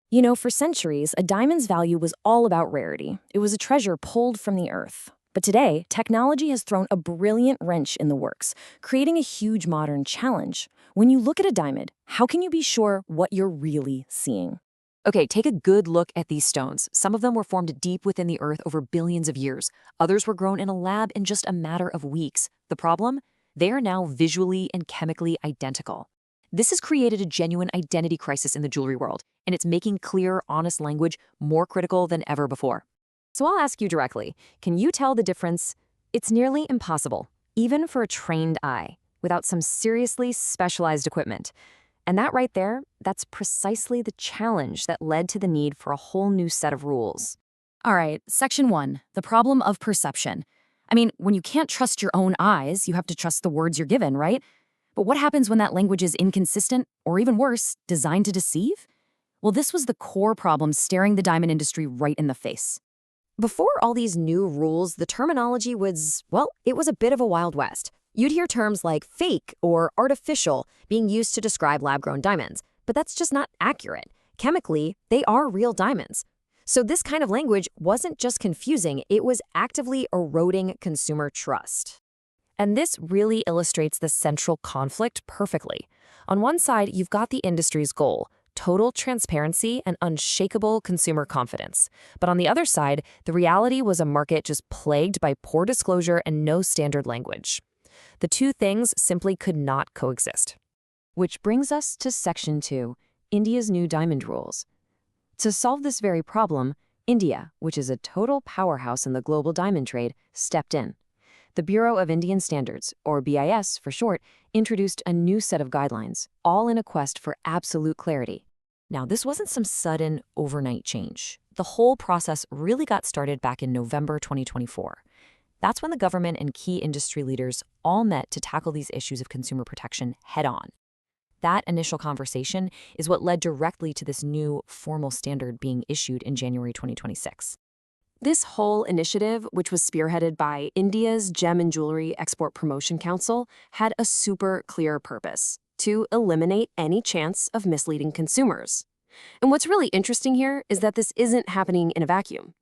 You know, for centuries, a diamond's value was all about rarity. It was a treasure pulled from the earth. But today, technology has thrown a brilliant wrench in the works, creating a huge modern challenge. When you look at a diamond, how can you be sure what you're really seeing? Okay, take a good look at these stones. Some of them were formed deep within the earth over billions of years. Others were grown in a lab in just a matter of weeks. The problem? They are now visually and chemically identical. This has created a genuine identity crisis in the jewelry world, and it's making clear, honest language more critical than ever before. So I'll ask you directly, can you tell the difference? It's nearly impossible, even for a trained eye, without some seriously specialized equipment. And that right there, that's precisely the challenge that led to the need for a whole new set of rules. All right, Section 1, the problem of perception. I mean, when you can't trust your own eyes, you have to trust the words you're given, right? But what happens when that language is inconsistent, or even worse, designed to deceive? Well, this was the core problem staring the diamond industry right in the face. Before all these new rules, the terminology was, well, it was a bit of a Wild West. You'd hear terms like fake or artificial being used to describe lab-grown diamonds, but that's just not accurate. Chemically, they are real diamonds. So this kind of language wasn't just confusing, it was actively eroding consumer trust. And this really illustrates the central conflict perfectly. On one side, you've got the industry's goal, total transparency and unshakable consumer confidence. But on the other side, the reality was a market just plagued by poor disclosure and no standard language. The two things simply could not coexist. Which brings us to Section 2, India's new diamond rules. To solve this very problem, India, which is a total powerhouse in the global diamond trade, stepped in. The Bureau of Indian Standards, or BIS for short, introduced a new set of guidelines, all in a quest for absolute clarity. Now, this wasn't some sudden, overnight change. The whole process really got started back in November 2024. That's when the government and key industry leaders all met to tackle these issues of consumer protection head-on. That initial conversation is what led directly to this new formal standard being issued in January 2026. This whole initiative, which was spearheaded by India's Gem and Jewellery Export Promotion Council, had a super clear purpose: to eliminate any chance of misleading consumers. And what's really interesting here is that this isn't happening in a vacuum.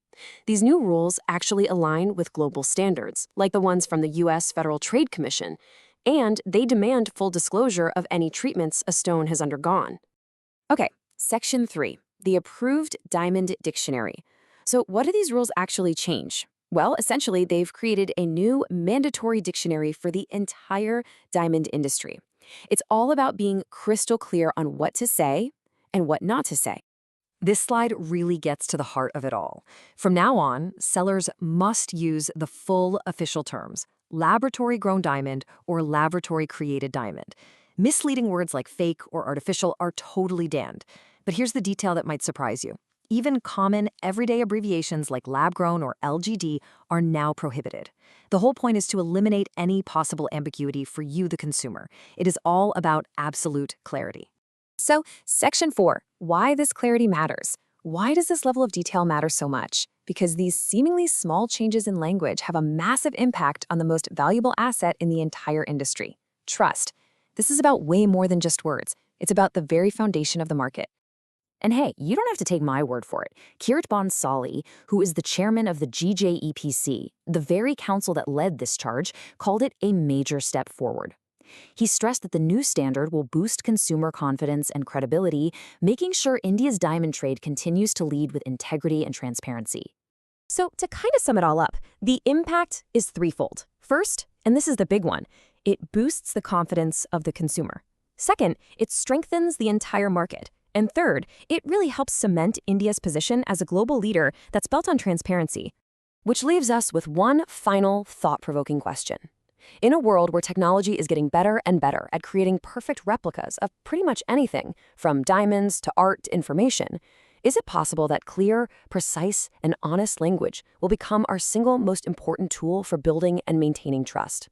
These new rules actually align with global standards, like the ones from the U.S. Federal Trade Commission, and they demand full disclosure of any treatments a stone has undergone. Okay, Section 3, the Approved Diamond Dictionary. So what do these rules actually change? Well, essentially, they've created a new mandatory dictionary for the entire diamond industry. It's all about being crystal clear on what to say and what not to say. This slide really gets to the heart of it all. From now on, sellers must use the full official terms: laboratory-grown diamond or laboratory-created diamond. Misleading words like fake or artificial are totally banned. But here's the detail that might surprise you. Even common, everyday abbreviations like lab-grown or LGD are now prohibited. The whole point is to eliminate any possible ambiguity for you, the consumer. It is all about absolute clarity. So, Section 4, why this clarity matters. Why does this level of detail matter so much? Because these seemingly small changes in language have a massive impact on the most valuable asset in the entire industry: trust. This is about way more than just words. It's about the very foundation of the market. And hey, you don't have to take my word for it. Kirat Bansali, who is the chairman of the GJEPC, the very council that led this charge, called it a major step forward. He stressed that the new standard will boost consumer confidence and credibility, making sure India's diamond trade continues to lead with integrity and transparency. So, to kind of sum it all up, the impact is threefold. First, and this is the big one, it boosts the confidence of the consumer. Second, it strengthens the entire market. And third, it really helps cement India's position as a global leader that's built on transparency. Which leaves us with one final thought-provoking question. In a world where technology is getting better and better at creating perfect replicas of pretty much anything, from diamonds to art to information, is it possible that clear, precise, and honest language will become our single most important tool for building and maintaining trust?